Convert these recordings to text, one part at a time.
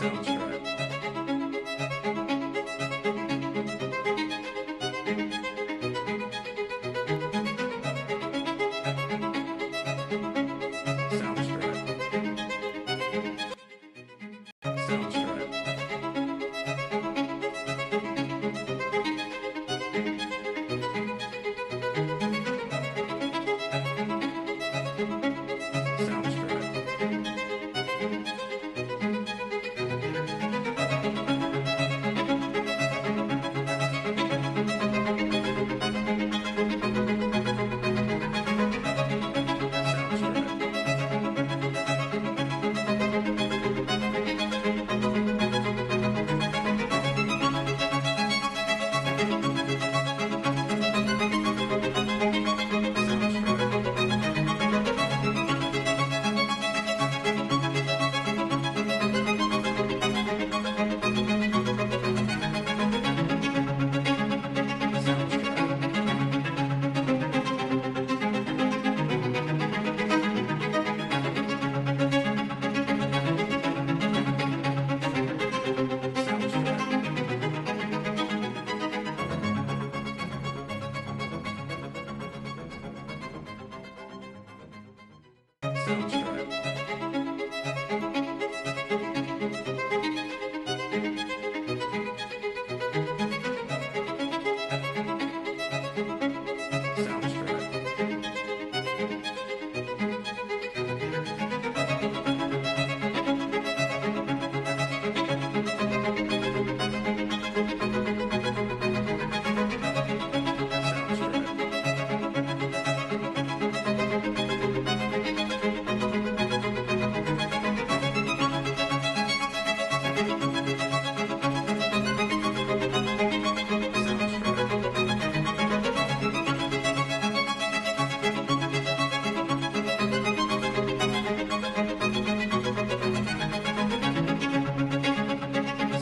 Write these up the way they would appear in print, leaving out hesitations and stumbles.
Sounds right. Sounds right. Sounds right. Sounds right. Sounds right. Sounds right. Sounds right. Sounds right. Sounds right. Sounds right. Sounds right. Sounds right.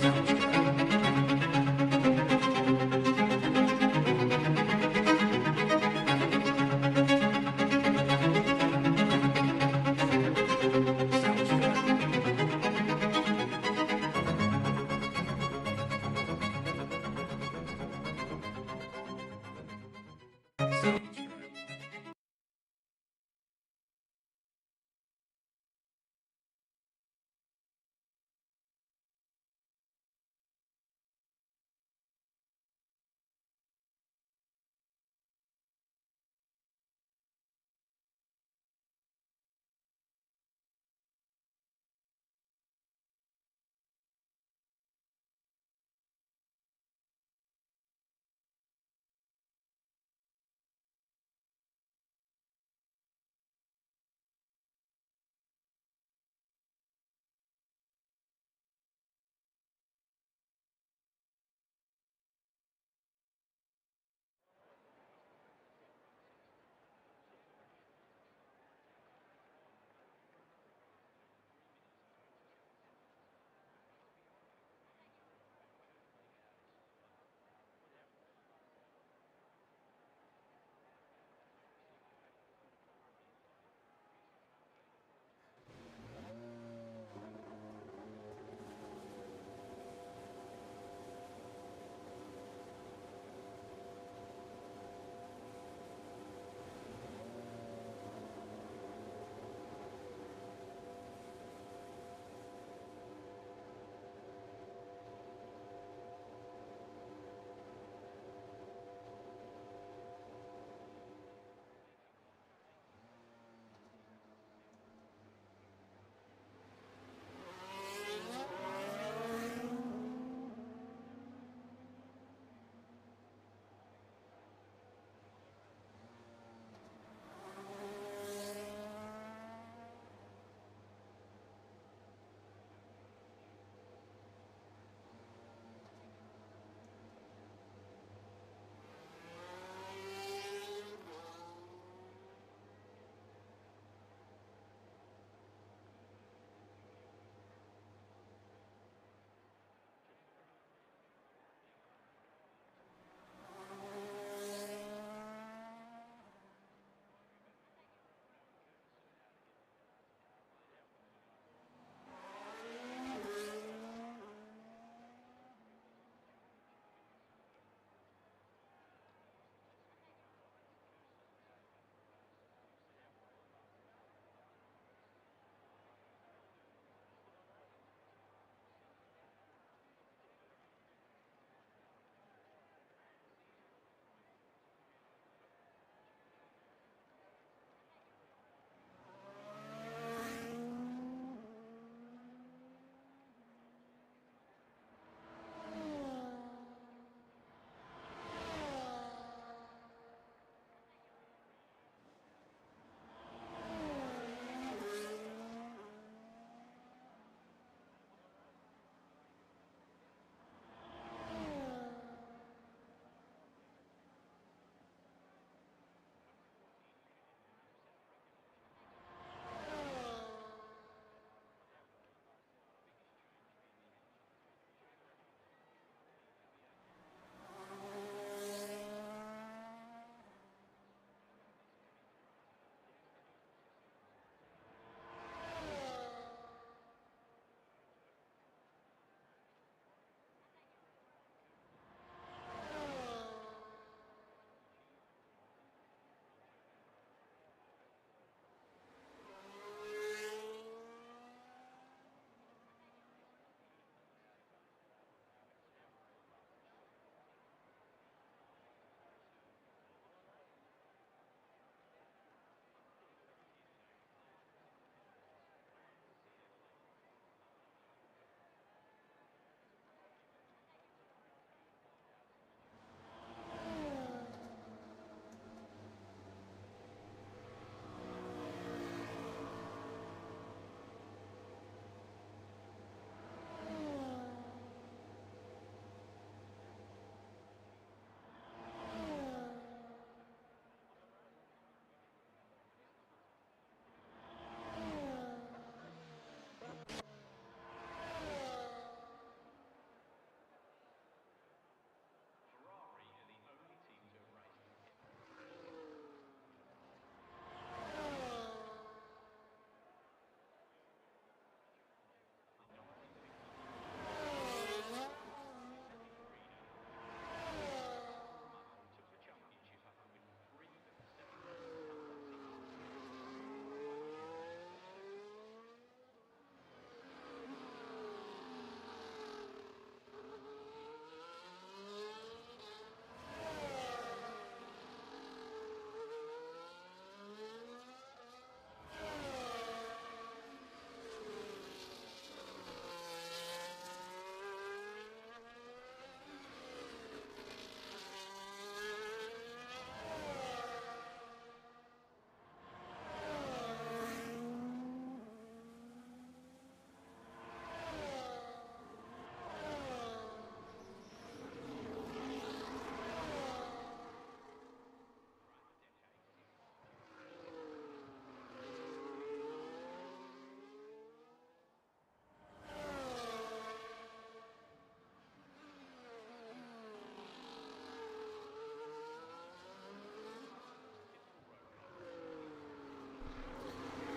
Sounds right. Sounds right. Sounds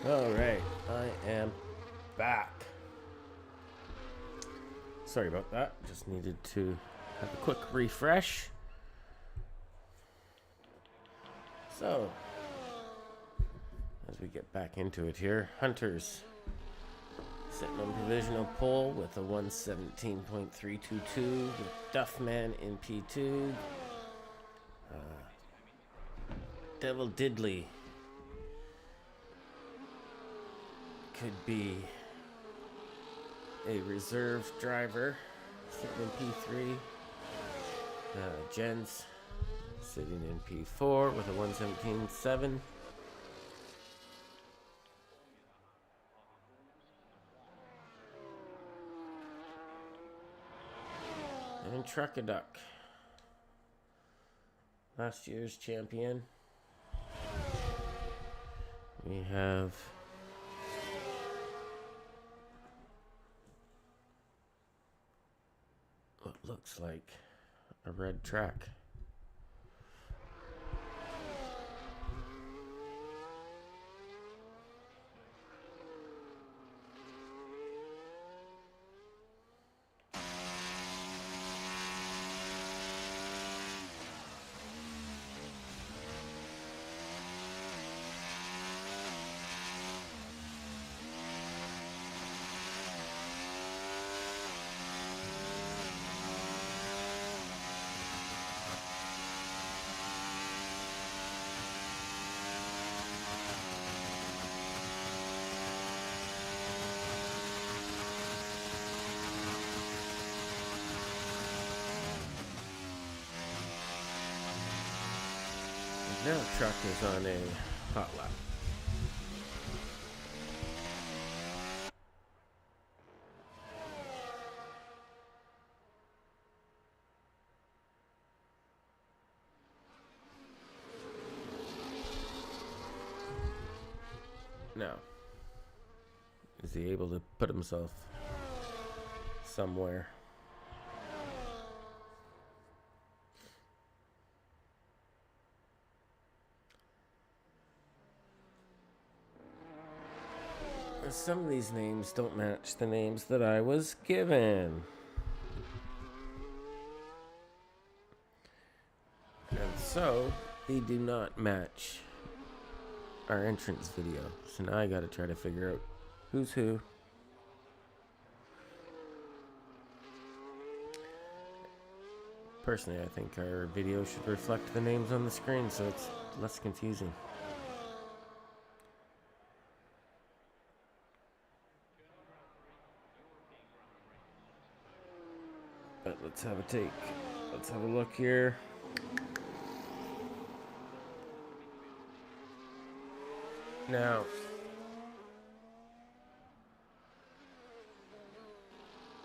All right, I am back. Sorry about that. Just needed to have a quick refresh. So, as we get back into it here, Hunters sitting on provisional pole with a 117.322 with Duffman in P2. Devil Diddley could be a reserve driver sitting in P3. Jens sitting in P4 with a 117.7. And Truckaduck, last year's champion. We have what looks like a red track. Now truck is on a hot lap. Now, is he able to put himself somewhere? Some of these names don't match the names that I was given. And so, they do not match our entrance video. So now I gotta try to figure out who's who. Personally, I think our video should reflect the names on the screen so it's less confusing. But let's have a take. Let's have a look here. Now,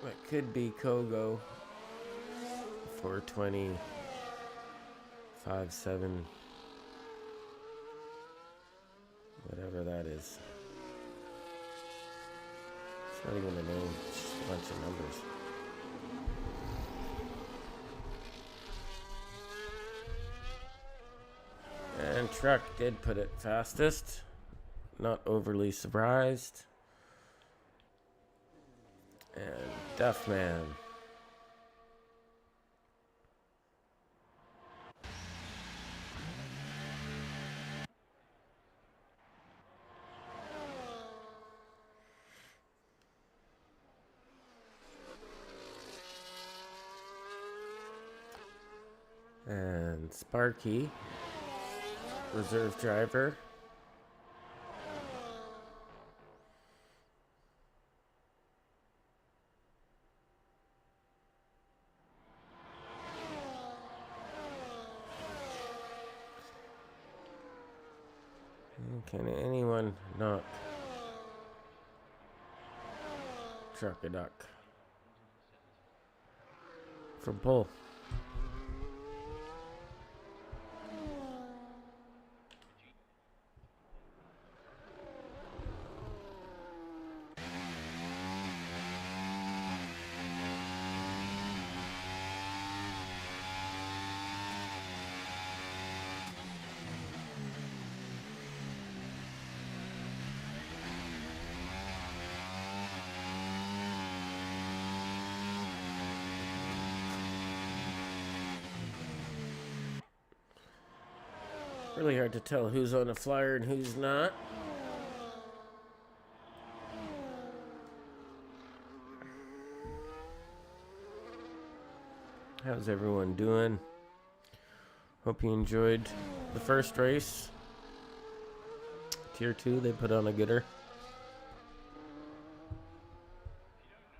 that could be Kogo 420 57, whatever that is. It's not even a name, it's just a bunch of numbers. And truck did put it fastest. Not overly surprised. And Duffman. And Sparky, reserve driver. Can anyone knock Truckaduck from pole? Really hard to tell who's on a flyer and who's not. How's everyone doing? Hope you enjoyed the first race. Tier 2, they put on a gooder.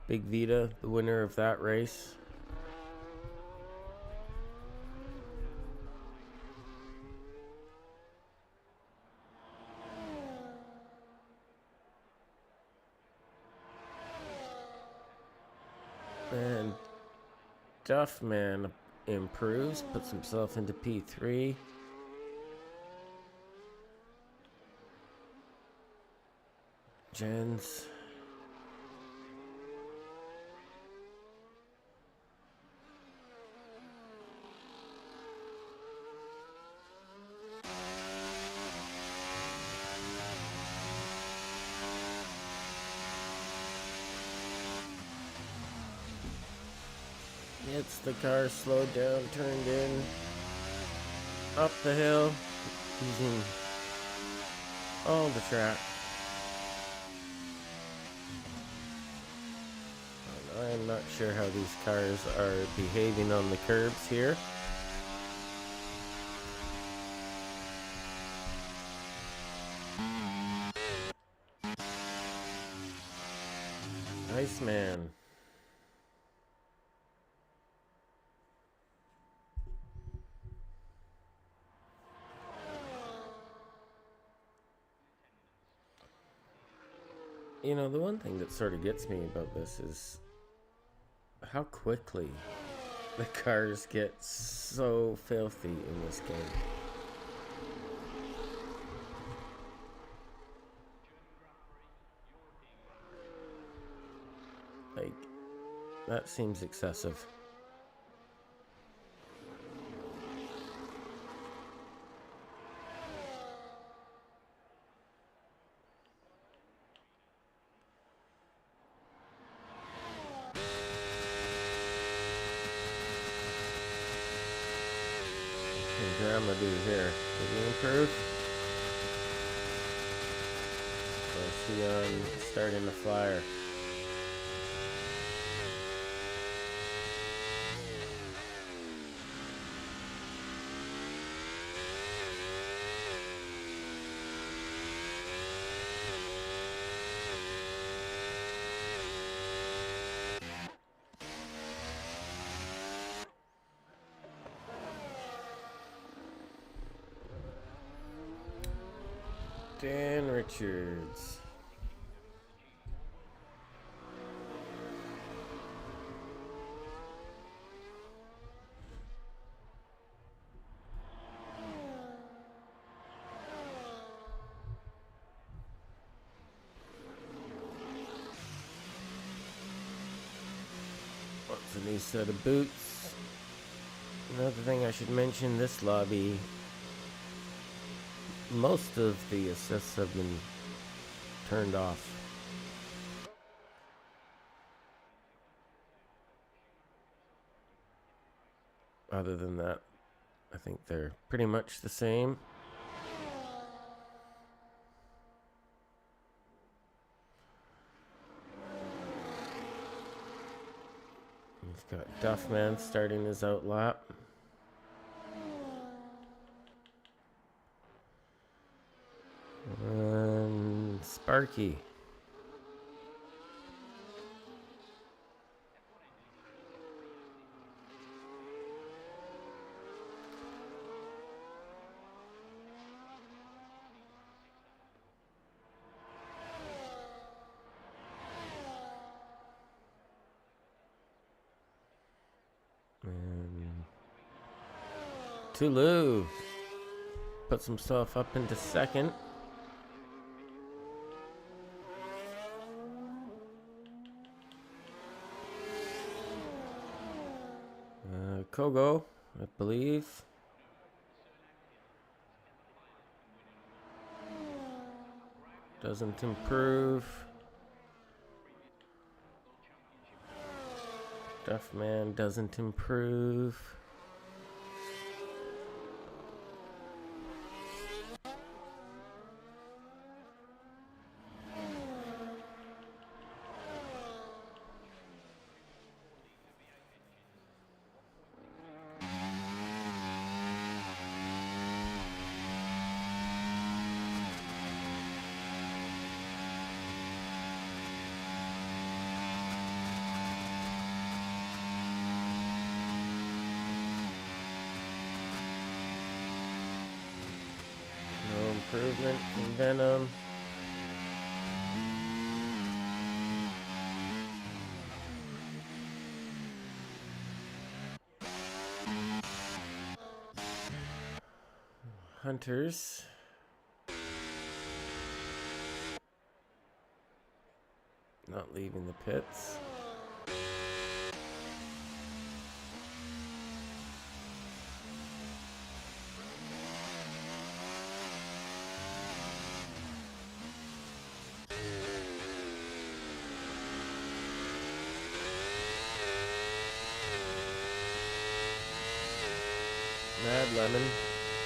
Big Vita, the winner of that race. And Duffman improves, puts himself into P3. Jens. Gets the car slowed down, turned in, up the hill, using all the track. I'm not sure how these cars are behaving on the curbs here. Iceman. You know, the one thing that sort of gets me about this is how quickly the cars get so filthy in this game. Like, that seems excessive. Drama do here? Did he improve? Or is he on starting the flyer? Dan Richards. What's a new set of boots? Another thing I should mention, this lobby, most of the assists have been turned off. Other than that, I think they're pretty much the same. We've got Duffman starting his outlap. And Sparky. And Tulu puts himself up into second. Kogo, I believe. Doesn't improve. Duffman doesn't improve. Movement from Venom. Hunters. Not leaving the pits. Mad Lemon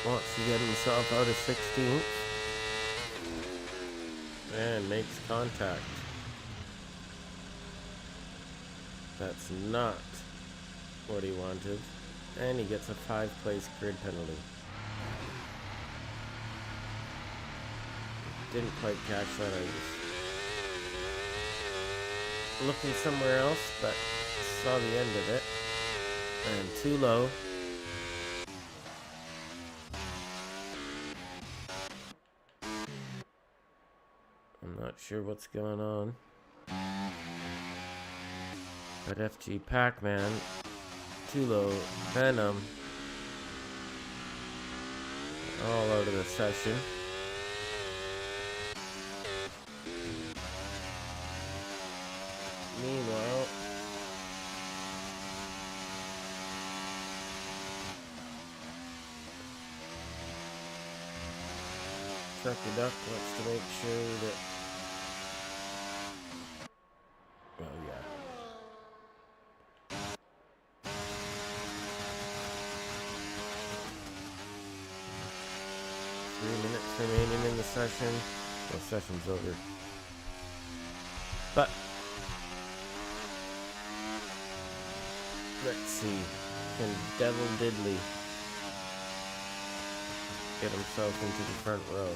wants to get himself out of 16th and makes contact. That's not what he wanted, and he gets a 5-place grid penalty. Didn't quite catch that. I was looking somewhere else, but saw the end of it. And too low. I'm not sure what's going on. But FG Pac-Man, too low, Venom, all out of the session. Meanwhile, Trucker Duck wants to make sure that, oh yeah. 3 minutes remaining in the session. Well, session's over. But let's see. Can Devil Diddley get himself into the front row?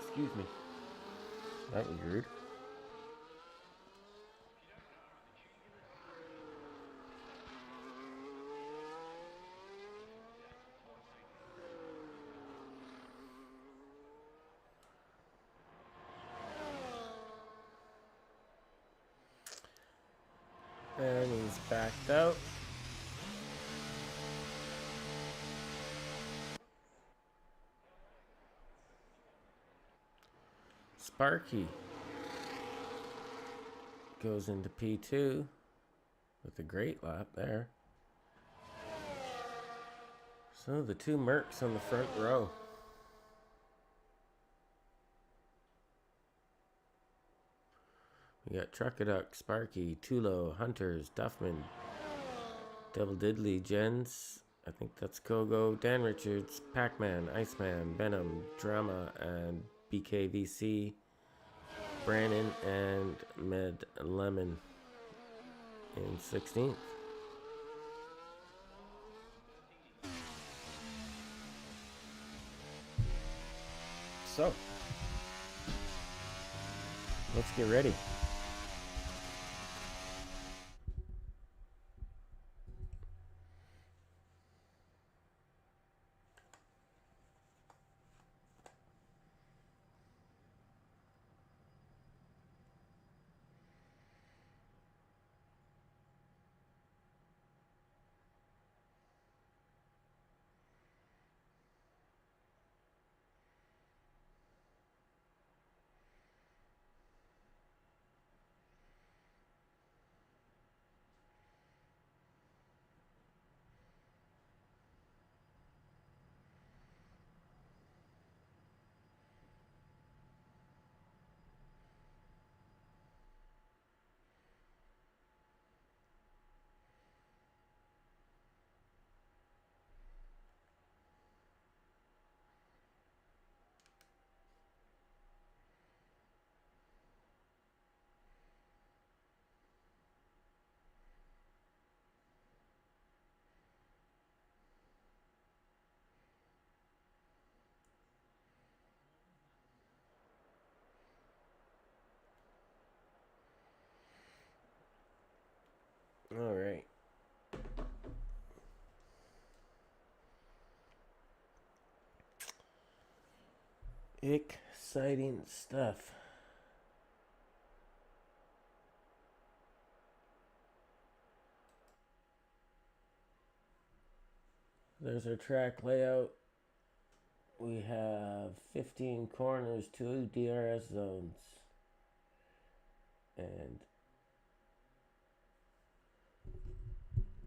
Excuse me. That was rude. And he's backed out. Sparky goes into P2 with a great lap there. So the two Mercs on the front row. We got Truckaduck, Sparky, Tulo, Hunters, Duffman, Devil Diddley, Jens, I think that's Kogo, Dan Richards, Pac-Man, Iceman, Venom, Drama, and BKVC, Brandon, and Med Lemon in 16th. So, let's get ready. All right. Exciting stuff. There's our track layout. We have 15 corners, 2 DRS zones. And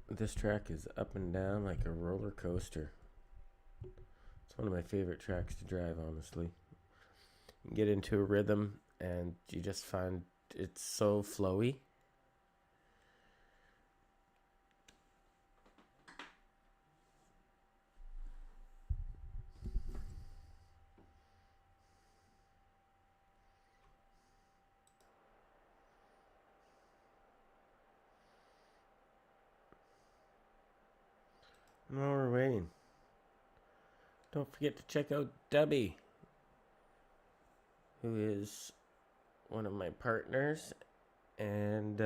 this track is up and down like a roller coaster. It's one of my favorite tracks to drive, honestly. You get into a rhythm and you just find it's so flowy. And while we're waiting, don't forget to check out Dubby, who is one of my partners, and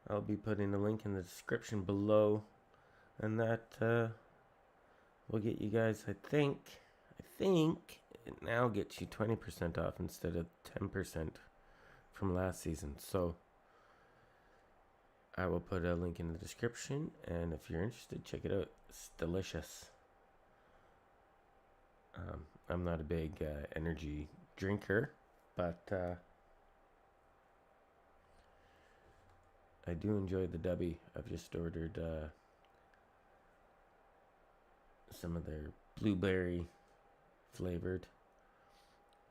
I'll be putting a link in the description below, and that will get you guys, I think it now gets you 20% off instead of 10% from last season. So I will put a link in the description, and if you're interested, check it out. It's delicious. I'm not a big energy drinker, but I do enjoy the Dubby. I've just ordered some of their blueberry flavored.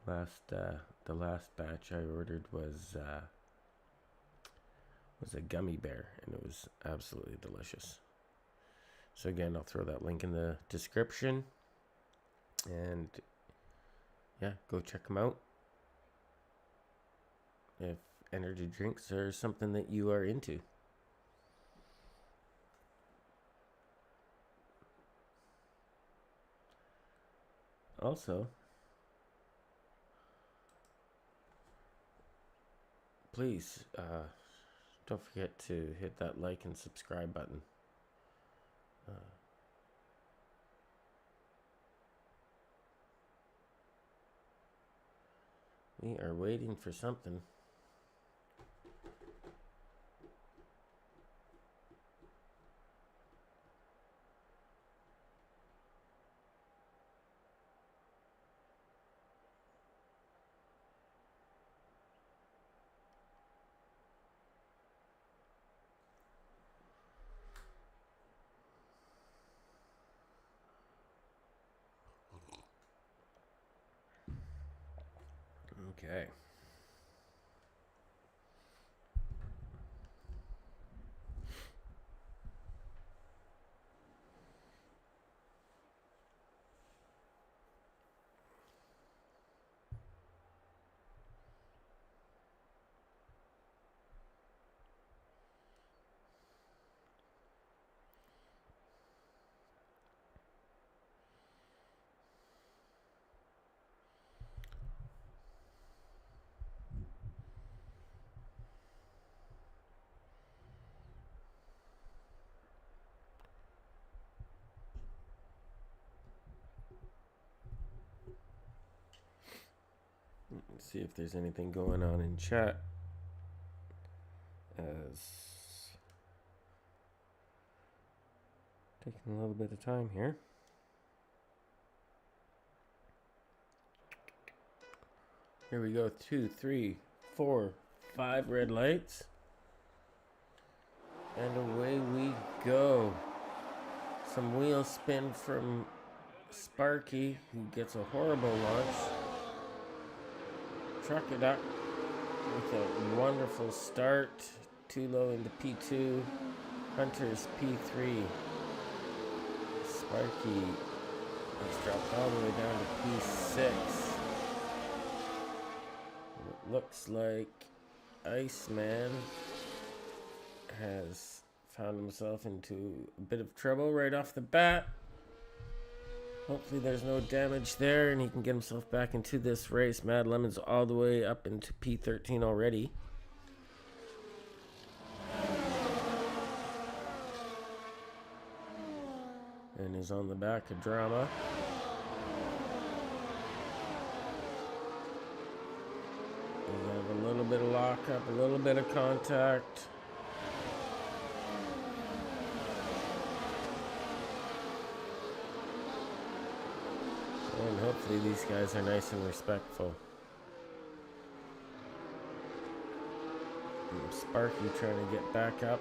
The last batch I ordered was a gummy bear, and it was absolutely delicious. So again, I'll throw that link in the description, and yeah, go check them out if energy drinks are something that you are into. Also, please don't forget to hit that like and subscribe button. We are waiting for something. Okay. Let's see if there's anything going on in chat. As taking a little bit of time here. Here we go. 2, 3, 4, 5 red lights. And away we go. Some wheel spin from Sparky, who gets a horrible launch. Truck it up with a wonderful start. Too low into P2. Hunter's P3. Sparky has dropped all the way down to P6. It looks like Iceman has found himself into a bit of trouble right off the bat. Hopefully there's no damage there and he can get himself back into this race. Mad Lemon's all the way up into P13 already. and is on the back of Drama. We have a little bit of lockup, a little bit of contact. And hopefully these guys are nice and respectful. And Sparky trying to get back up.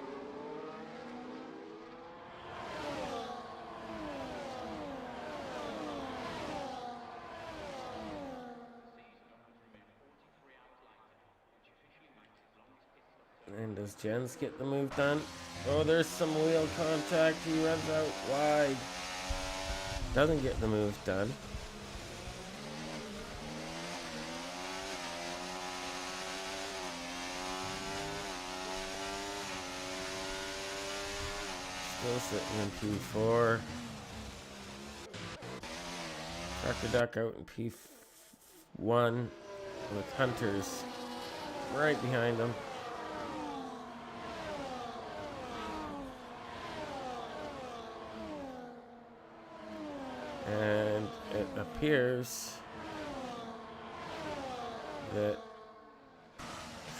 And does Jens get the move done? Oh, there's some wheel contact. He runs out wide. Doesn't get the move done. Still sitting in P4. Cracker Duck out in P1 with Hunters right behind him. And it appears that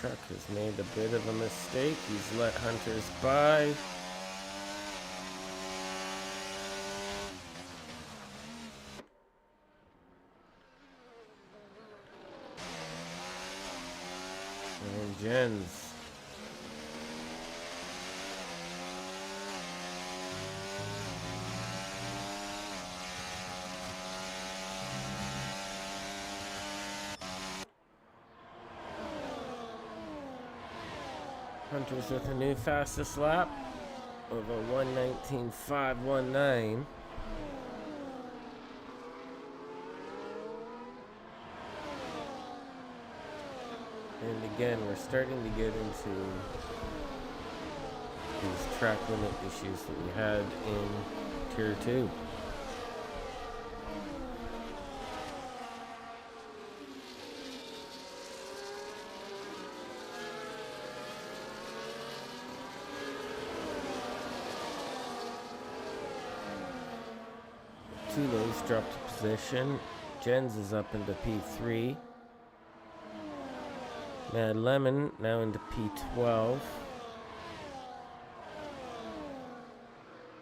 Truck has made a bit of a mistake. He's let Hunters by. And Jens. Hunters with a new fastest lap of a 1:19.519. And again, we're starting to get into these track limit issues that we had in Tier 2. Tulo's dropped a position. Jens is up into P3. Mad Lemon now into P12.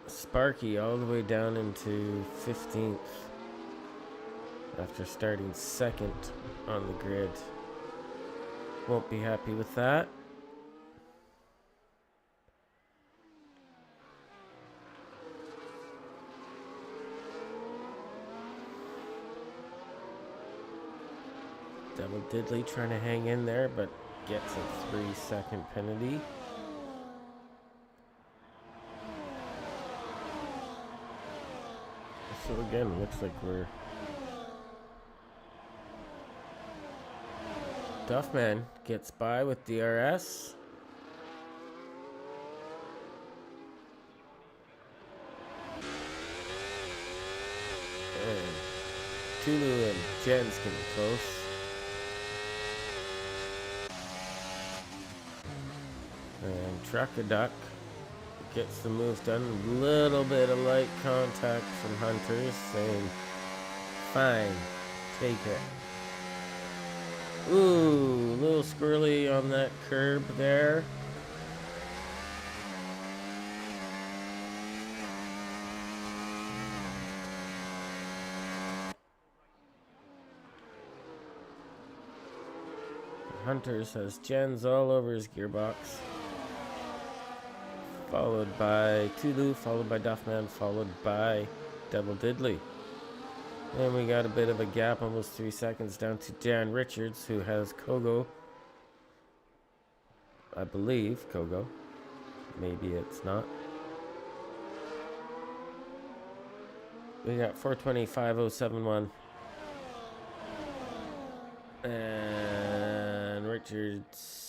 Sparky all the way down into 15th after starting second on the grid. Won't be happy with that. Double Diddley trying to hang in there, but gets a 3-second penalty. So again, looks like we're... Duffman gets by with DRS. And Tulu and Jens getting close. And Trucker Duck gets the move done. A little bit of light contact from Hunters saying, fine, take it. Ooh, a little squirrely on that curb there. Hunters has Jens all over his gearbox. Followed by Tulu, followed by Duffman, followed by Double Diddley. And we got a bit of a gap, almost 3 seconds, down to Dan Richards, who has Kogo. I believe Kogo. Maybe it's not. We got 4:20.5071. And Richards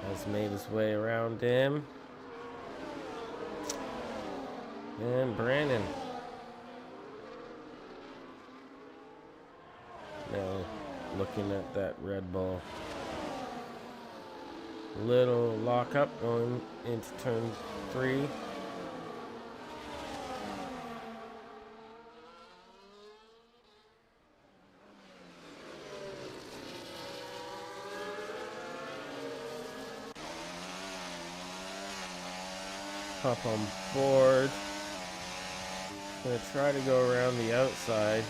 has made his way around him. And Brandon. Now looking at that Red Bull. Little lockup going into turn 3. hop on board. Gonna try to go around the outside.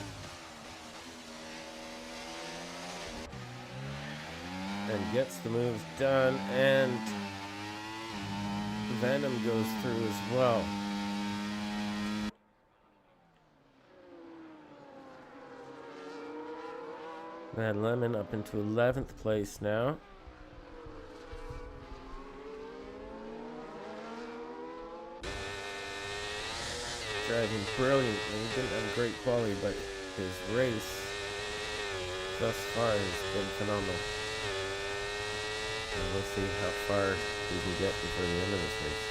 And gets the moves done, and Venom goes through as well. Mad Lemon up into 11th place now. Driving brilliantly. Didn't have great quality, but his race thus far has been phenomenal. And we'll see how far he can get before the end of this race.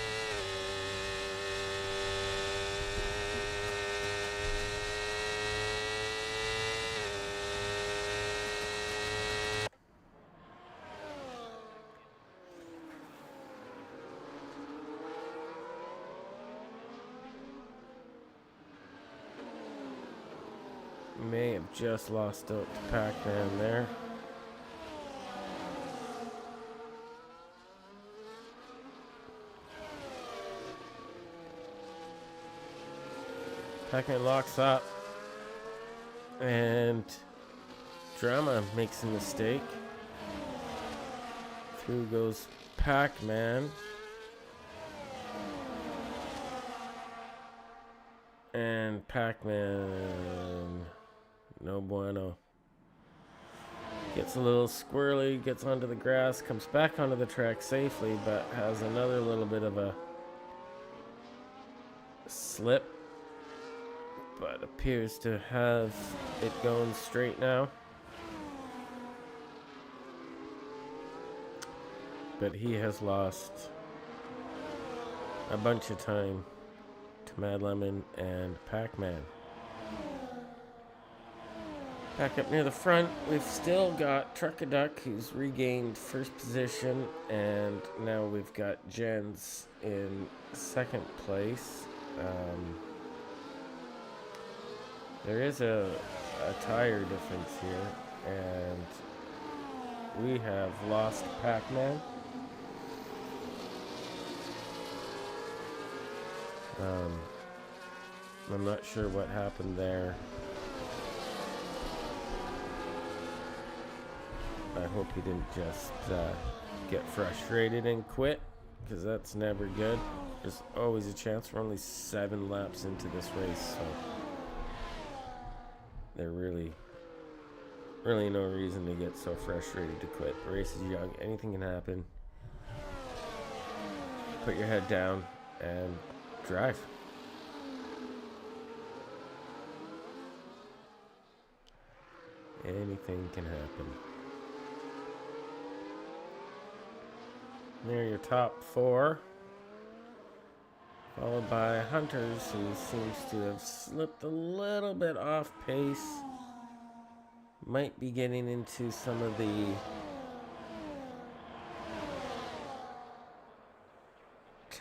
May have just lost out to Pac-Man there. Pac-Man locks up, and Drama makes a mistake. Through goes Pac-Man. And Pac-Man, no bueno. Gets a little squirrely, gets onto the grass, comes back onto the track safely, but has another little bit of a slip. But appears to have it going straight now. But he has lost a bunch of time to Mad Lemon and Pac-Man. Back up near the front, we've still got Truckaduck, who's regained first position, and now we've got Jens in second place. There is a tire difference here, and we have lost Pac-Man. I'm not sure what happened there. I hope he didn't just get frustrated and quit, because that's never good. There's always a chance. We're only 7 laps into this race, so there's really no reason to get so frustrated to quit. The race is young. Anything can happen. Put your head down and drive. Anything can happen. Near your top 4. Followed by Hunters, who seems to have slipped a little bit off pace. Might be getting into some of the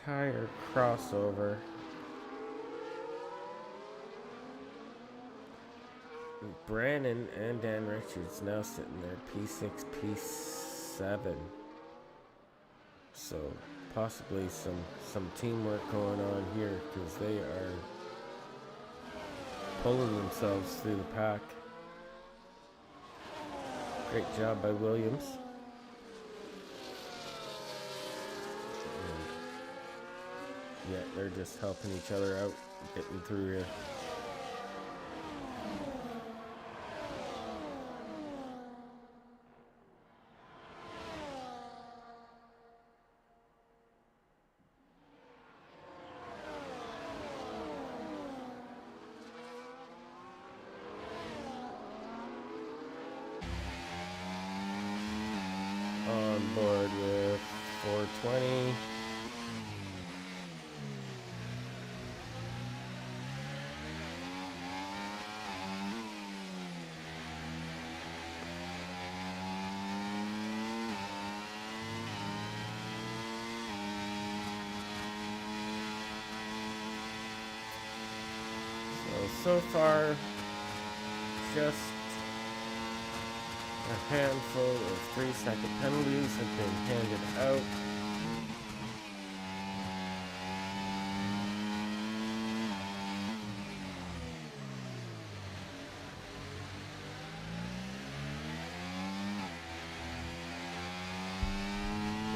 tire crossover. Brandon and Dan Richards now sitting there P6, P7. So possibly some teamwork going on here, because they are pulling themselves through the pack. Great job by Williams. And yeah, they're just helping each other out, getting through here. On board with 420. So far, just a handful of 3-second penalties have been handed out.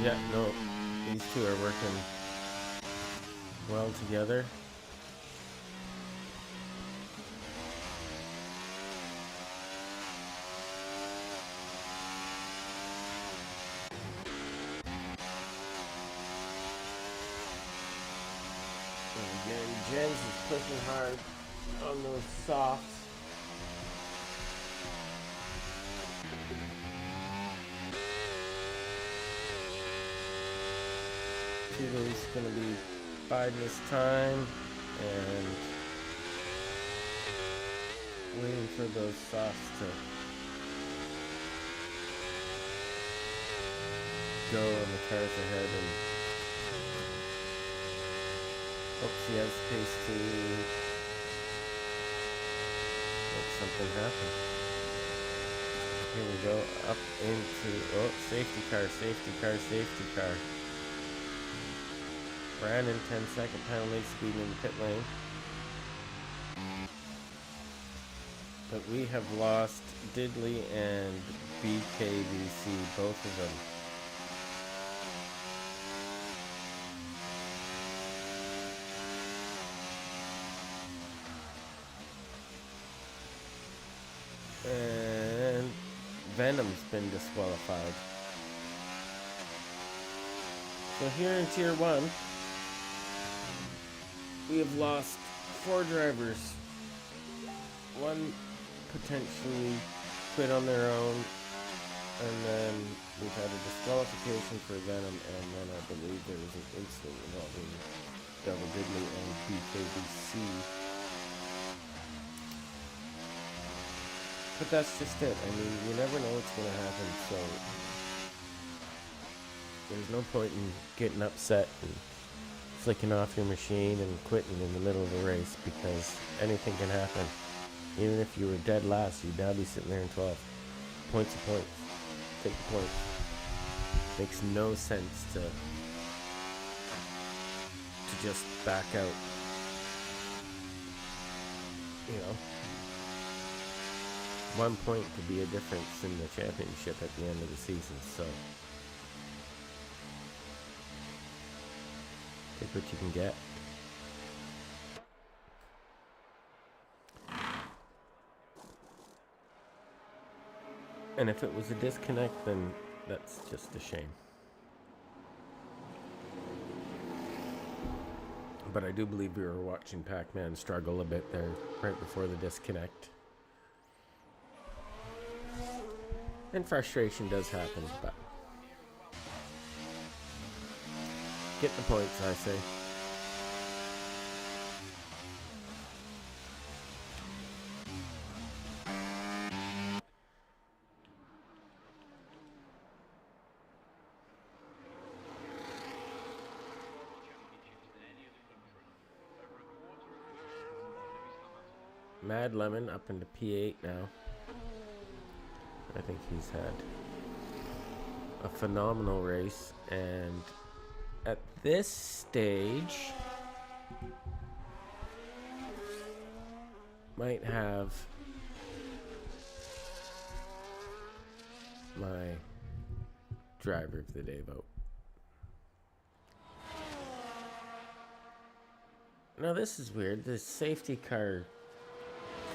Yeah, no, these two are working well together. And Mary Jens is pushing hard on those softs. Tulo's gonna be biding his time and waiting for those softs to go on the cars ahead, and oops, he has space to make something happen. Here we go, up into, oh, safety car, safety car, safety car. Brandon, 10-second penalty, speeding in the pit lane. But we have lost Diddley and BKBC, both of them. And Venom's been disqualified. So here in Tier 1, we have lost 4 drivers. One potentially quit on their own, and then we've had a disqualification for Venom, and then I believe there was an incident involving Double Diddley and BKBC. But that's just it. I mean, you never know what's going to happen, so there's no point in getting upset and flicking off your machine and quitting in the middle of a race, because anything can happen. Even if you were dead last, you'd now be sitting there in 12th. Points are points. Take the point. Makes no sense to just back out. You know, 1 point could be a difference in the championship at the end of the season, so take what you can get. And if it was a disconnect, then that's just a shame. But I do believe we were watching Pac-Man struggle a bit there right before the disconnect. And frustration does happen, but get the points, I say. Mad Lemon up into P8 now. I think he's had a phenomenal race, and at this stage might have my driver of the day vote. Now this is weird. This safety car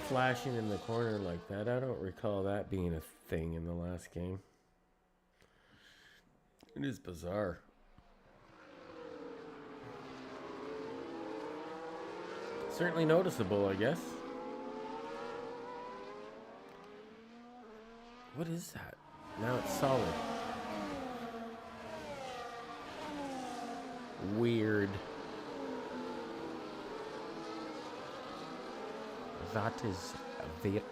flashing in the corner like that, I don't recall that being a thing in the last game. It is bizarre. Certainly noticeable, I guess. What is that? Now it's solid. Weird. That is weird.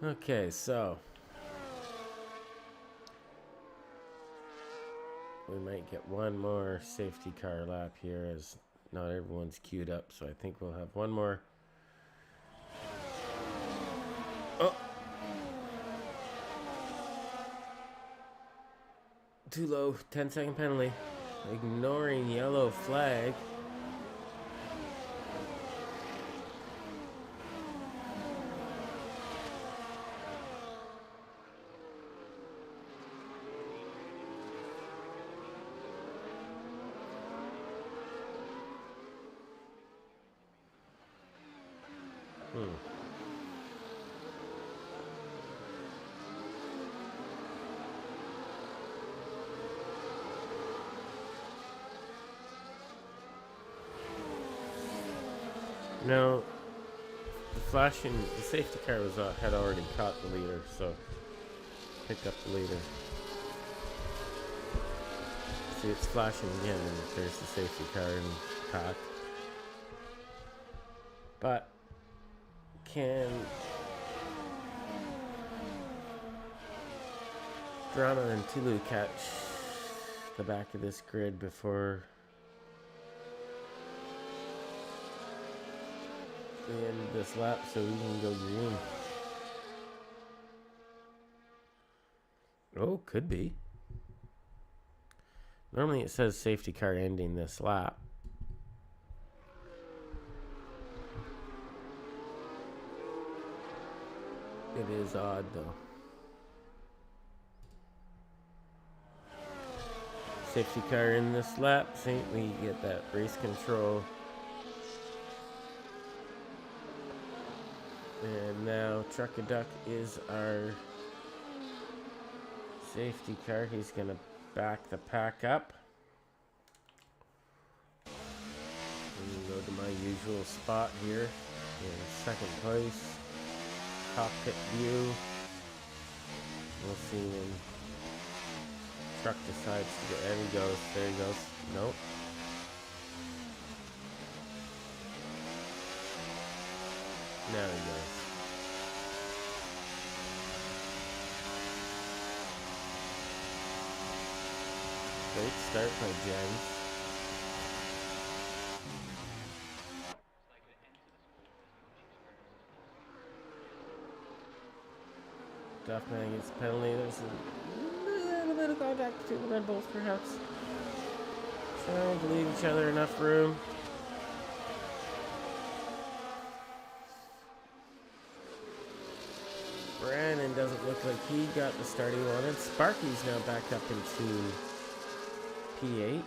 Okay, so we might get one more safety car lap here, as not everyone's queued up, so I think we'll have one more. Oh! Too low, 10-second penalty. Ignoring yellow flag. No, the flashing, the safety car was had already caught the leader, so picked up the leader. See, it's flashing again, and there's the safety car in pack. But can Drama and Tulu catch the back of this grid before the end of this lap so we can go green? Oh, could be. Normally it says safety car ending this lap. It is odd though. Safety car in this lap, so we get that race control. And now Truck a Duck is our safety car. He's gonna back the pack up. And go to my usual spot here in second place. Cockpit view. We'll see when Truck decides to go. There he goes. There he goes. Nope. There he goes. Great start by Jens. Duffman gets a penalty. There's a little bit of contact between the Red Bulls, perhaps. Trying to leave each other enough room. Brandon doesn't look like he got the start he wanted. Sparky's now back up into P8.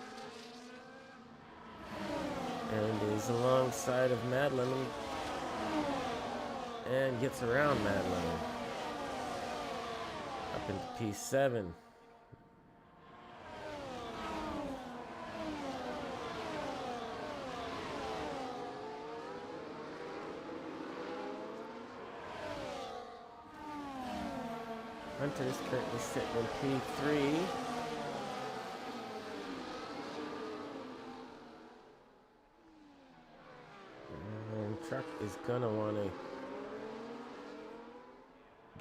And is alongside of Madeline. And gets around Madeline. Up into P7. Hunter's currently sitting in P3. And Truck is gonna want to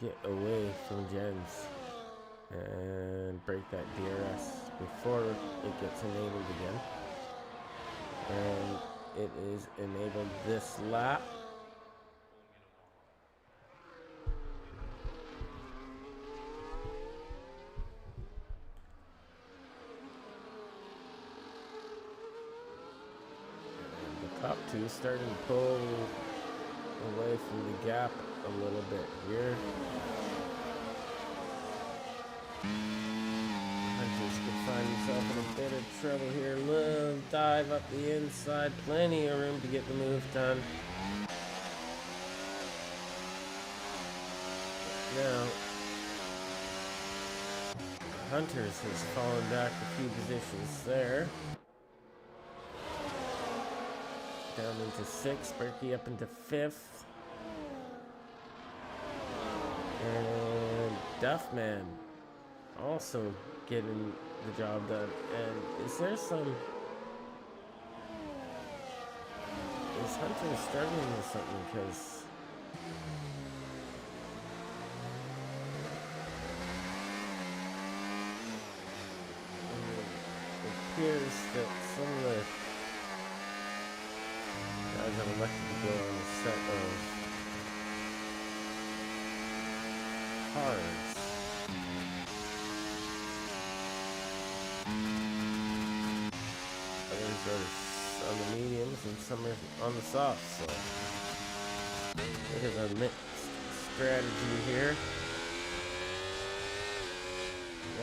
get away from Jens and break that DRS before it gets enabled again. And it is enabled this lap. Top two starting to pull away from the gap a little bit here. Hunters could find himself in a bit of trouble here. Little dive up the inside, plenty of room to get the move done. Now, Hunters has fallen back a few positions there. Down into 6th, Berkey up into 5th. And Duffman also getting the job done. And is there some... Is Hunter struggling with something? Because... it appears that some of the guys have elected to go on a set of cards. Others are on the mediums and some are on the softs. So it is a mixed strategy here.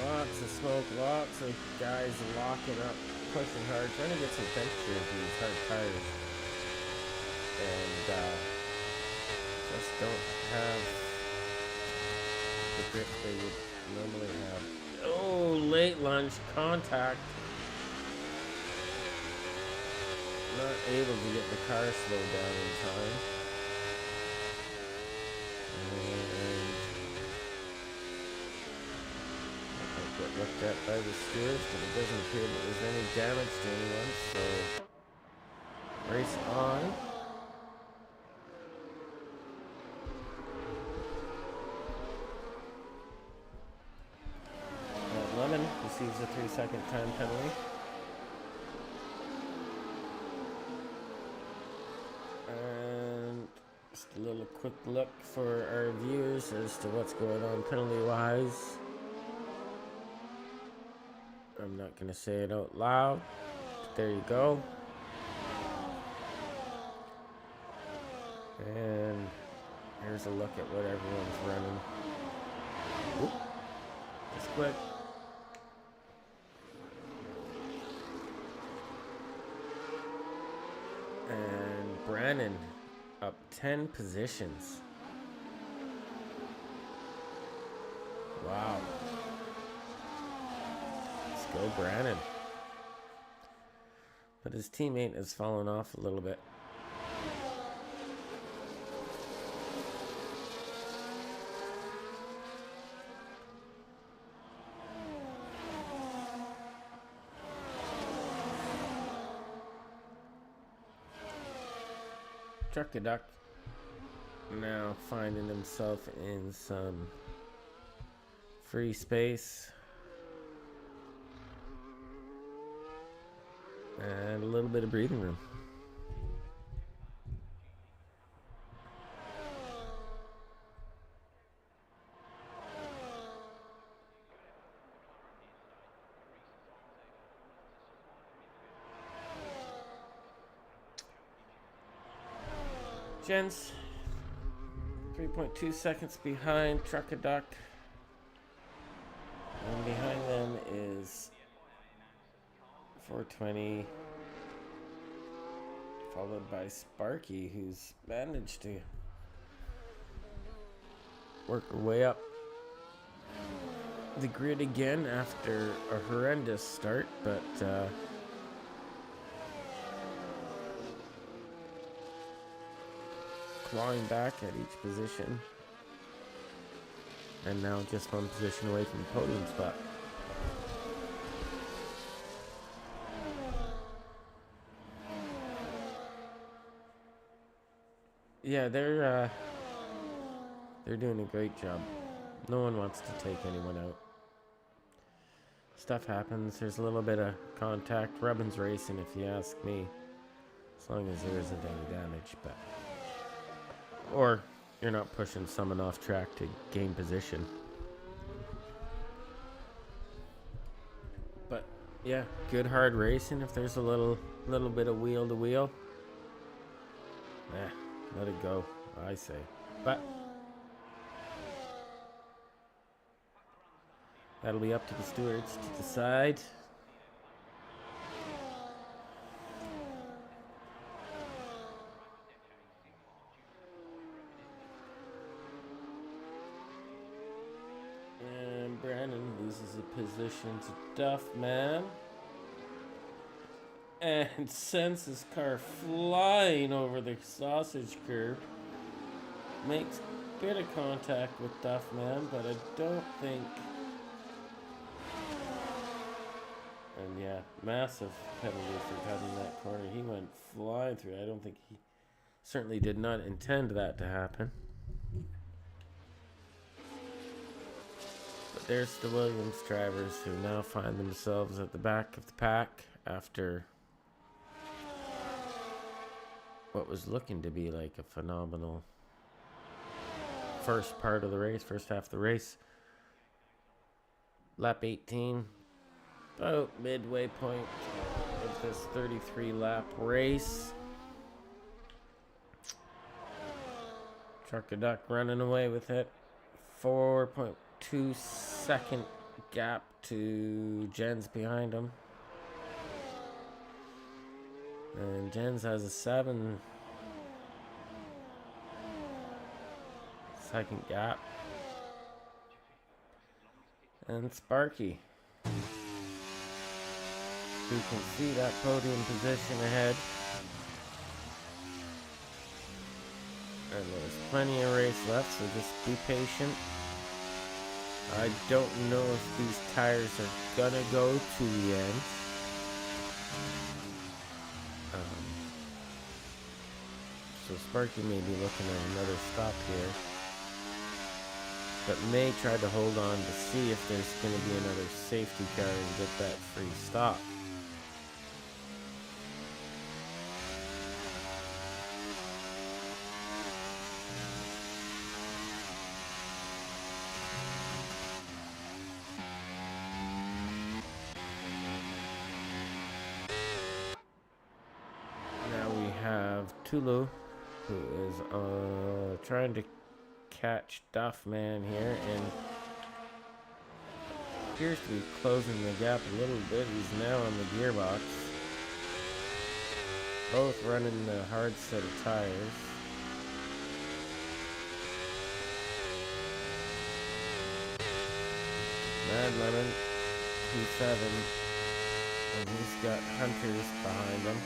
Lots of smoke, lots of guys locking up, pushing hard, trying to get some temperature into these hard tires. And just don't have the grip they would normally have. Oh, late lunge contact. Not able to get the car slowed down in time. And I'll get looked at by the stewards, but it doesn't appear that there's any damage to anyone, so race on. Lemon receives a 3-second time penalty. And just a little quick look for our viewers as to what's going on penalty-wise. I'm not going to say it out loud, but there you go. And here's a look at what everyone's running. Oop. Just quick. And Brandon up 10 positions. Wow. Let's go, Brandon. But his teammate has fallen off a little bit. Truck-a-duck now finding himself in some free space and a little bit of breathing room. Gents, 3.2 seconds behind Truck-a-duck. And behind them is 420, followed by Sparky, who's managed to work her way up the grid again after a horrendous start, but clawing back at each position, and now just one position away from the podium spot. Yeah, they're doing a great job. No one wants to take anyone out. Stuff happens. There's a little bit of contact. Rubbin's racing, if you ask me, as long as there isn't any damage, but. Or you're not pushing someone off track to gain position. But yeah, good hard racing. If there's a little bit of wheel to wheel, let it go, I say. But that'll be up to the stewards to decide. Brandon loses a position to Duffman and sends his car flying over the sausage curb. Makes a bit of contact with Duffman, but I don't think. And yeah, massive penalty for cutting that corner. He went flying through. I don't think he certainly did not intend that to happen. There's the Williams drivers who now find themselves at the back of the pack after what was looking to be like a phenomenal first part of the race, first half of the race. Lap 18, about midway point of this 33 lap race. Truck-a-duck running away with it. 4.2-second gap to Jens behind him. And Jens has a 7-second gap. And Sparky, who can see that podium position ahead, And there's plenty of race left, so just be patient. I don't know if these tires are gonna go to the end. So Sparky may be looking at another stop here, but may try to hold on to see if there's going to be another safety car and get that free stop. Now we have Tulu, who is trying to catch Duffman here and appears to be closing the gap a little bit. He's now on the gearbox. Both running the hard set of tires. Mad Lemon, P7, and he's got Hunters behind him.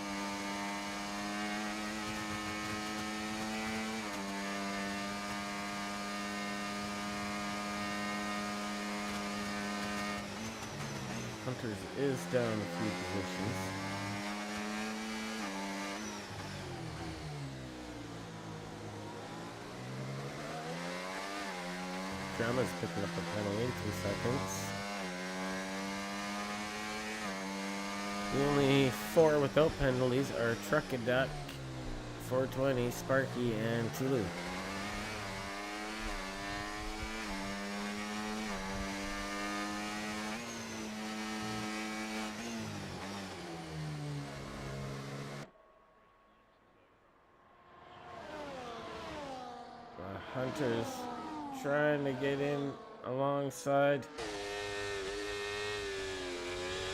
Hunters is down a few positions. Drama's picking up a penalty, 2 seconds. The only 4 without penalties are Truckaduck, 420, Sparky, and Tulu. Hunters trying to get in alongside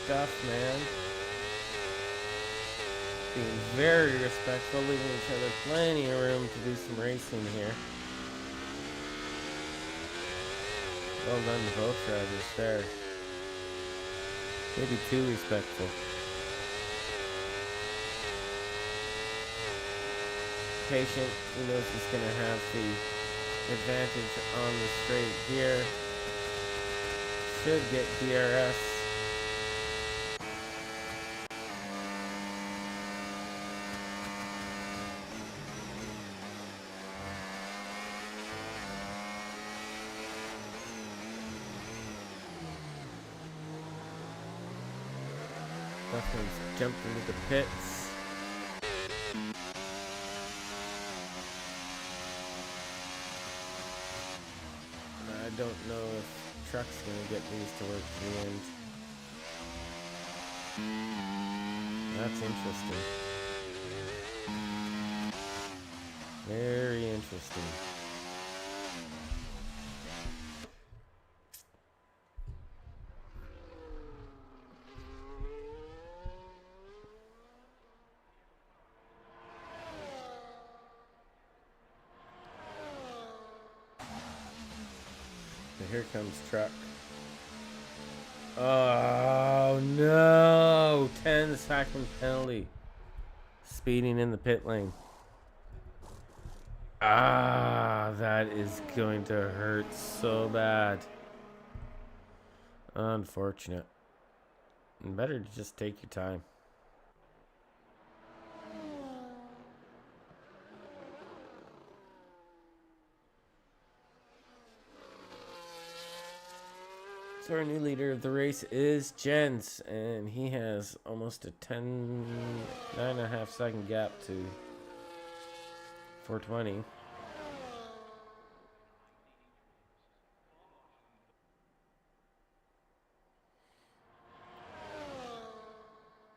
Duffman. Being very respectful, leaving each other plenty of room to do some racing here. Well done to both drivers there. Maybe too respectful. Patient, he knows he's going to have the advantage on the straight here. Should get DRS. Duffman's jumped into the pits. I don't know if Truck's gonna get these to work to the end. That's interesting. Very interesting. Here comes Truck. Oh no! 10-second penalty. Speeding in the pit lane. That is going to hurt so bad. Unfortunate. Better to just take your time. So our new leader of the race is Jens, and he has almost a 9.5 second gap to 420.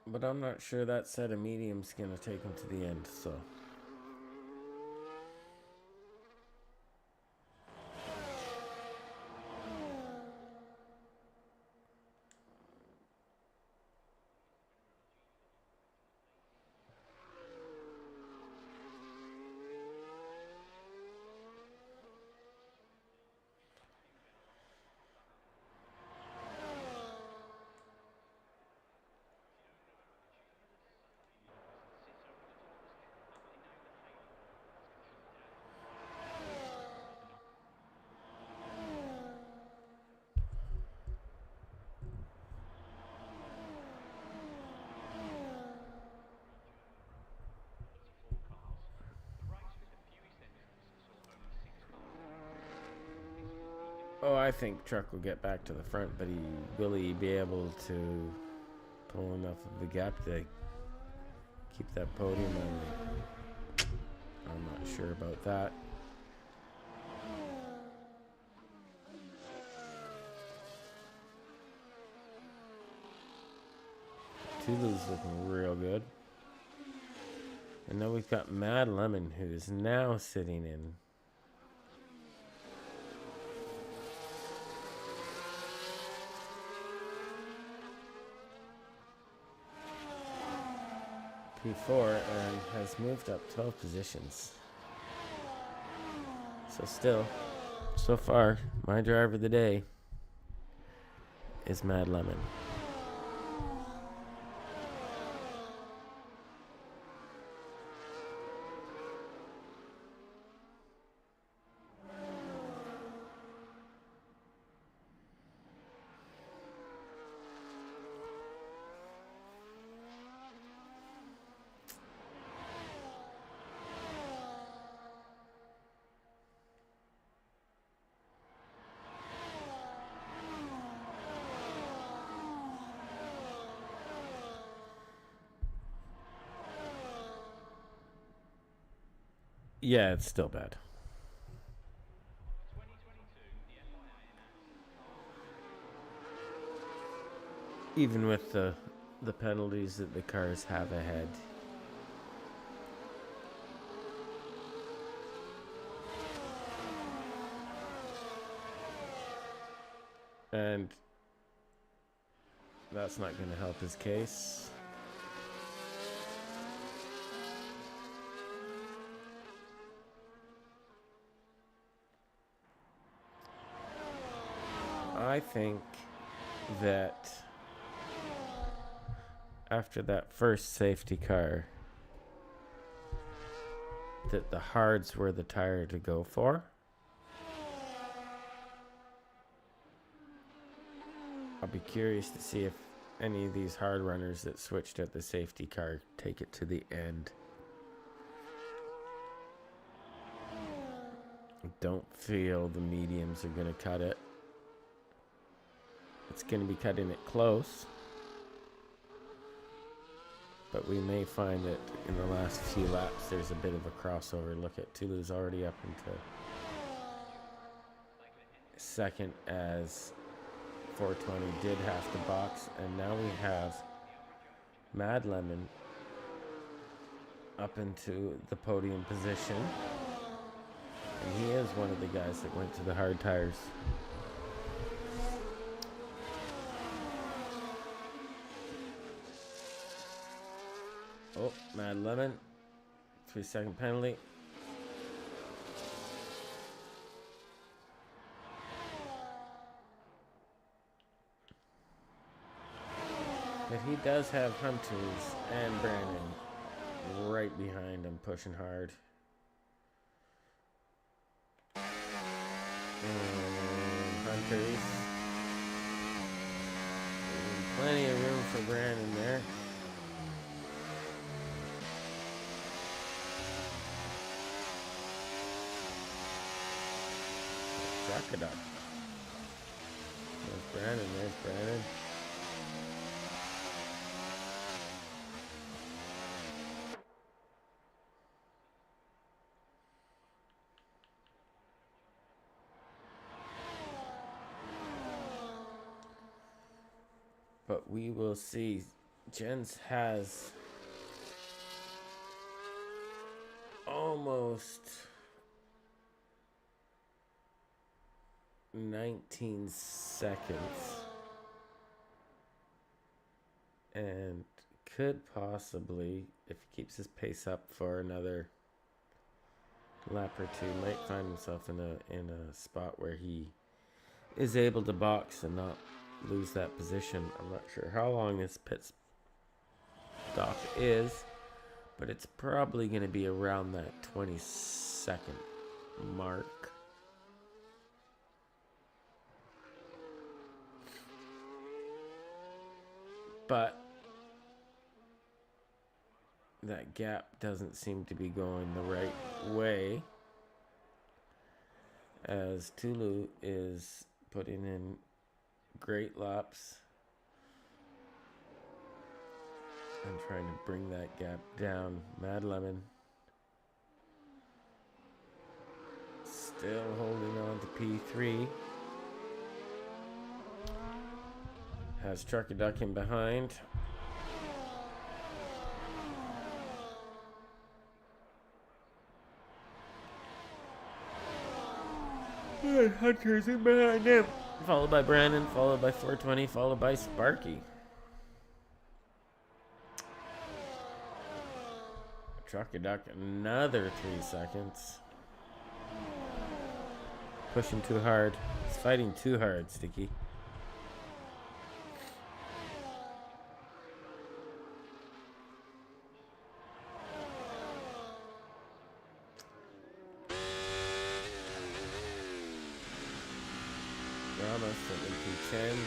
But I'm not sure that set of medium's going to take him to the end, so... Oh, I think Truck will get back to the front, but will he be able to pull enough of the gap to keep that podium? I'm not sure about that. Tulu's looking real good. And then we've got Mad Lemon, who's now sitting in. P4 and has moved up 12 positions. So still, so far, my driver of the day is Mad Lemon. Yeah, it's still bad. Even with the penalties that the cars have ahead. And that's not going to help his case. I think that after that first safety car, that the hards were the tire to go for. I'll be curious to see if any of these hard runners that switched at the safety car take it to the end. I don't feel the mediums are going to cut it. It's going to be cutting it close. But we may find that in the last few laps there's a bit of a crossover. Look at Tulu's already up into second, as 420 did have to box. And now we have Mad Lemon up into the podium position. And he is one of the guys that went to the hard tires. Oh, Mad Lemon. 3-second penalty. But he does have Hunters and Brandon right behind him, pushing hard. And Hunters. Plenty of room for Brandon there. Jack it up. There's Brandon, there's Brandon. But we will see. Jens has almost 19 seconds and could possibly, if he keeps his pace up for another lap or two, might find himself in a spot where he is able to box and not lose that position. I'm not sure how long this pit stop is, but it's probably going to be around that 20-second mark. But that gap doesn't seem to be going the right way, as Tulu is putting in great laps and trying to bring that gap down. Mad Lemon still holding on to P3. Has Trucker Duck in behind. And Hunter's in behind him. Followed by Brandon, followed by 420, followed by Sparky. Trucker Duck, another 3 seconds. Pushing too hard. He's fighting too hard, Sticky. Ramos at P10.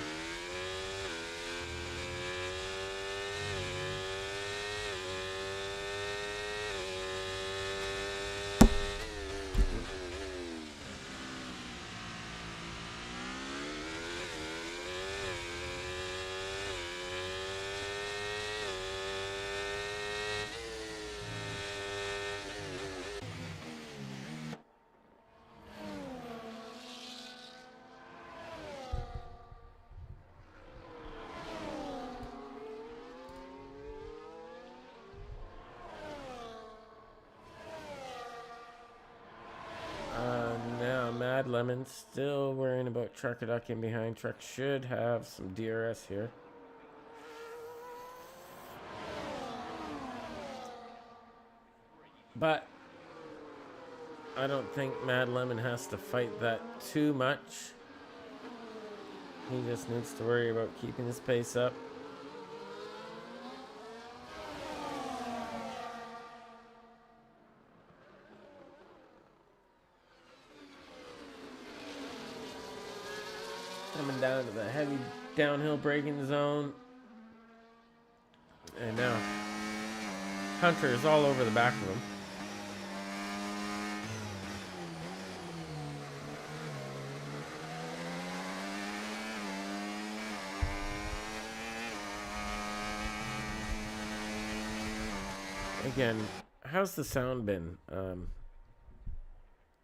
Now Mad Lemon still worrying about Trucker Duck in behind. Truck should have some DRS here. But I don't think Mad Lemon has to fight that too much. He just needs to worry about keeping his pace up. Coming down to the heavy downhill braking zone. And now Hunter is all over the back of him. Again, how's the sound been?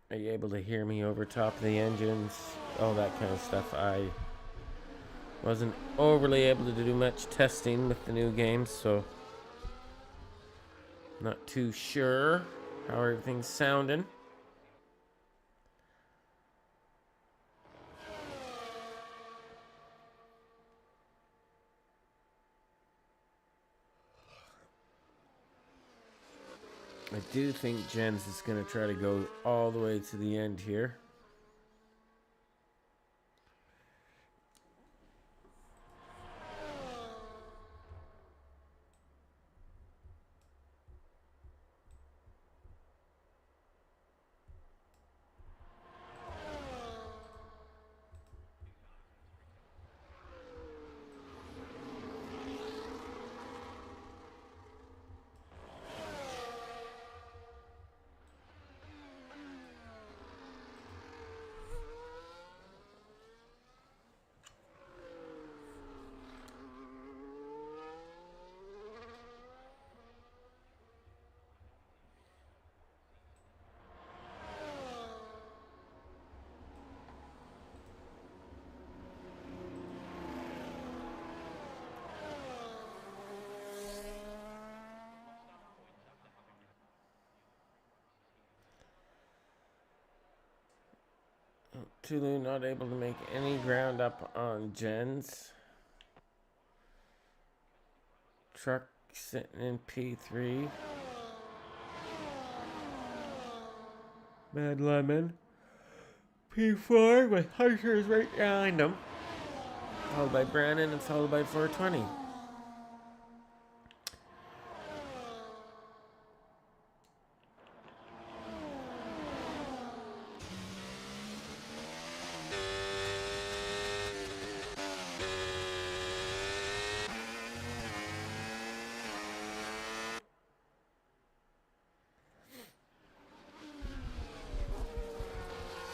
Are you able to hear me over top of the engines? All that kind of stuff. I wasn't overly able to do much testing with the new games, so not too sure how everything's sounding. I do think Jens is going to try to go all the way to the end here. Tulu not able to make any ground up on Jens. Truck sitting in P3. Mad Lemon. P4 with Hunters right behind him. Followed by Brandon and followed by 420.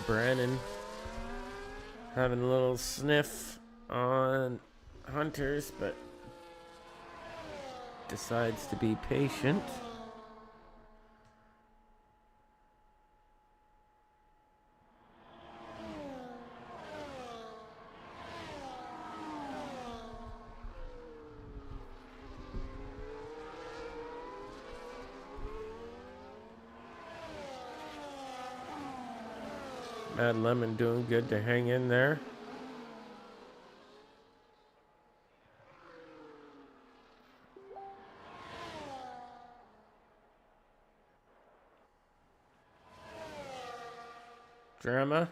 Brandon Having a little sniff on Hunters, but decides to be patient. Mad Lemon doing good to hang in there. Drama.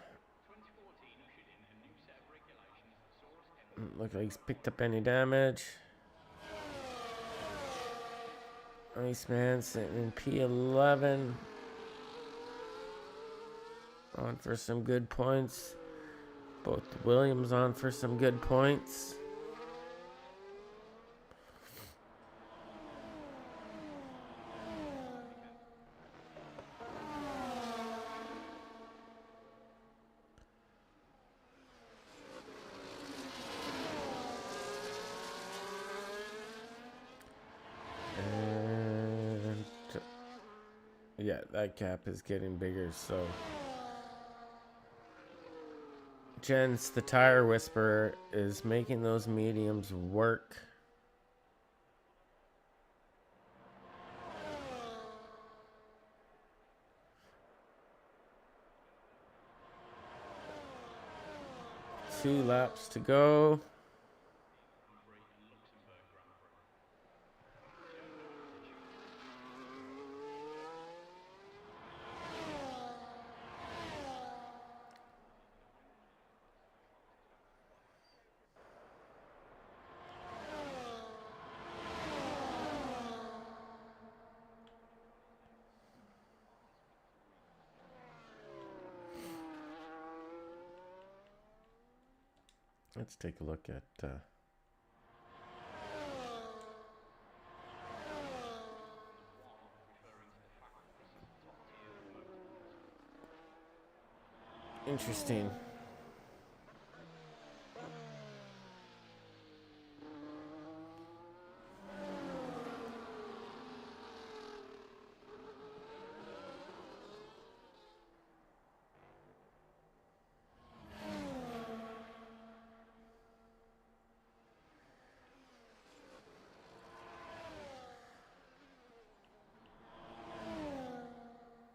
Look like he's picked up any damage. Iceman sitting in P11. On for some good points. Both Williams on for some good points. And yeah, that gap is getting bigger, so Jens, the tire whisperer, is making those mediums work. Two laps to go. Let's take a look at interesting.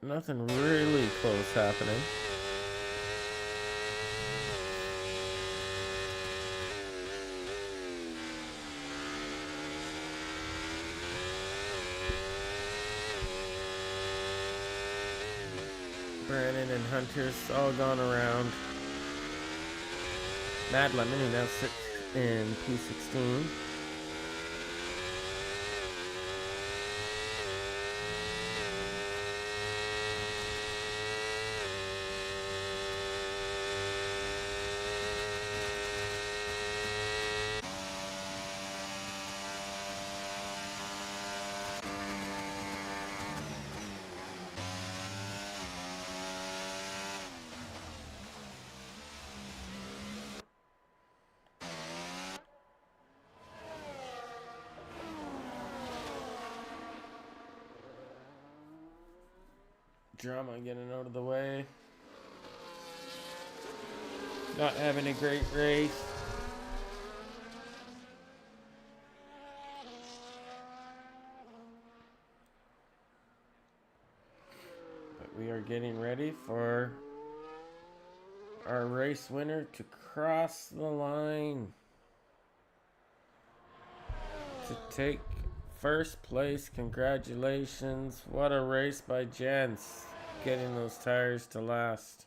Nothing really close happening. Brandon and Hunter's all gone around. Mad Lemon, who now sits in P16. Drama getting out of the way. Not having a great race. But we are getting ready for our race winner to cross the line to take first place. Congratulations. What a race by Jens, getting those tires to last.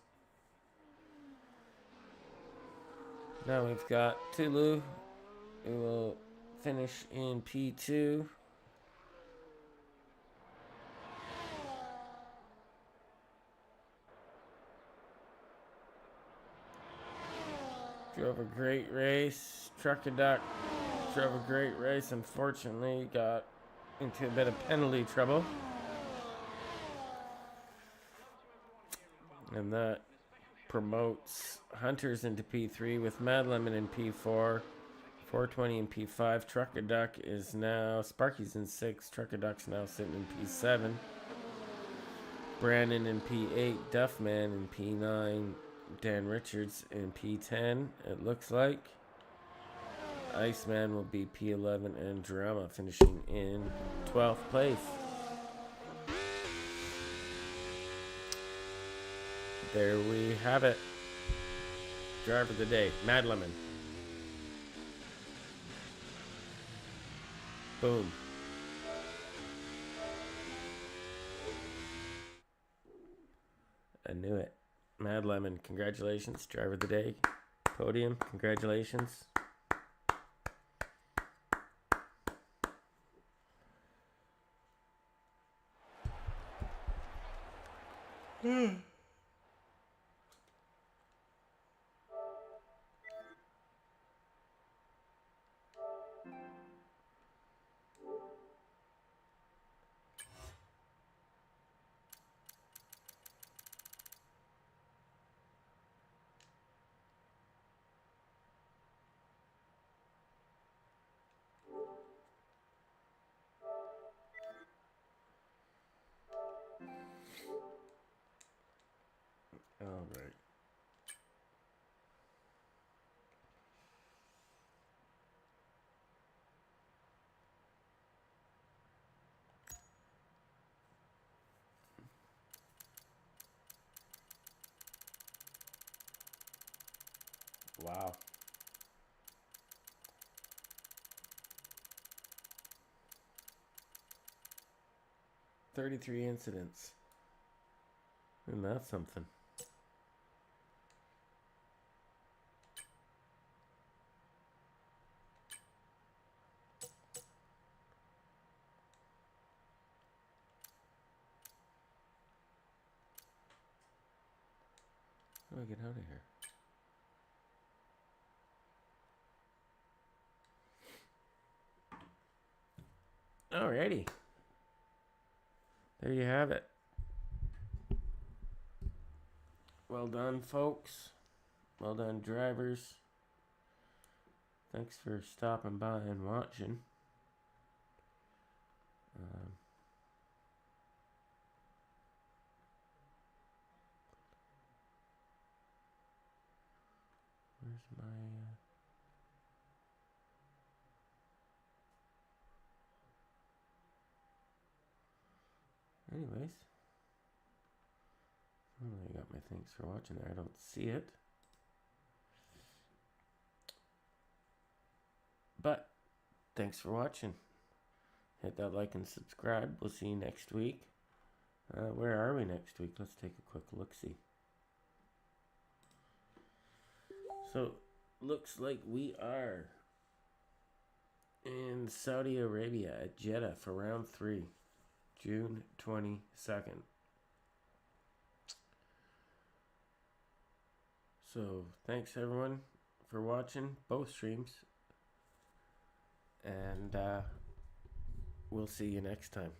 Now we've got Tulu, who will finish in P2. Drove a great race. Trucker Duck drove a great race. Unfortunately, got into a bit of penalty trouble. And that promotes Hunters into P3 with Mad Lemon in P4, 420 in P5. Trucker Duck is now, Sparky's in 6. Trucker Duck's now sitting in P7. Brandon in P8. Duffman in P9. Dan Richards in P10, it looks like. Iceman will be P11 and Drama finishing in 12th place. There we have it. Driver of the day, Mad Lemon. Boom. I knew it. Mad Lemon, congratulations. Driver of the day. Podium, congratulations. All right. Wow. $33 incidents. And that's something. How do I get out of here? Alrighty. There you have it. Well done, folks. Well done, drivers. Thanks for stopping by and watching. Where's my... Anyways. I got my thanks for watching there. I don't see it. But, thanks for watching. Hit that like and subscribe. We'll see you next week. Where are we next week? Let's take a quick look-see. So, looks like we are in Saudi Arabia at Jeddah for round 3, June 22nd. So, thanks everyone for watching both streams. And we'll see you next time.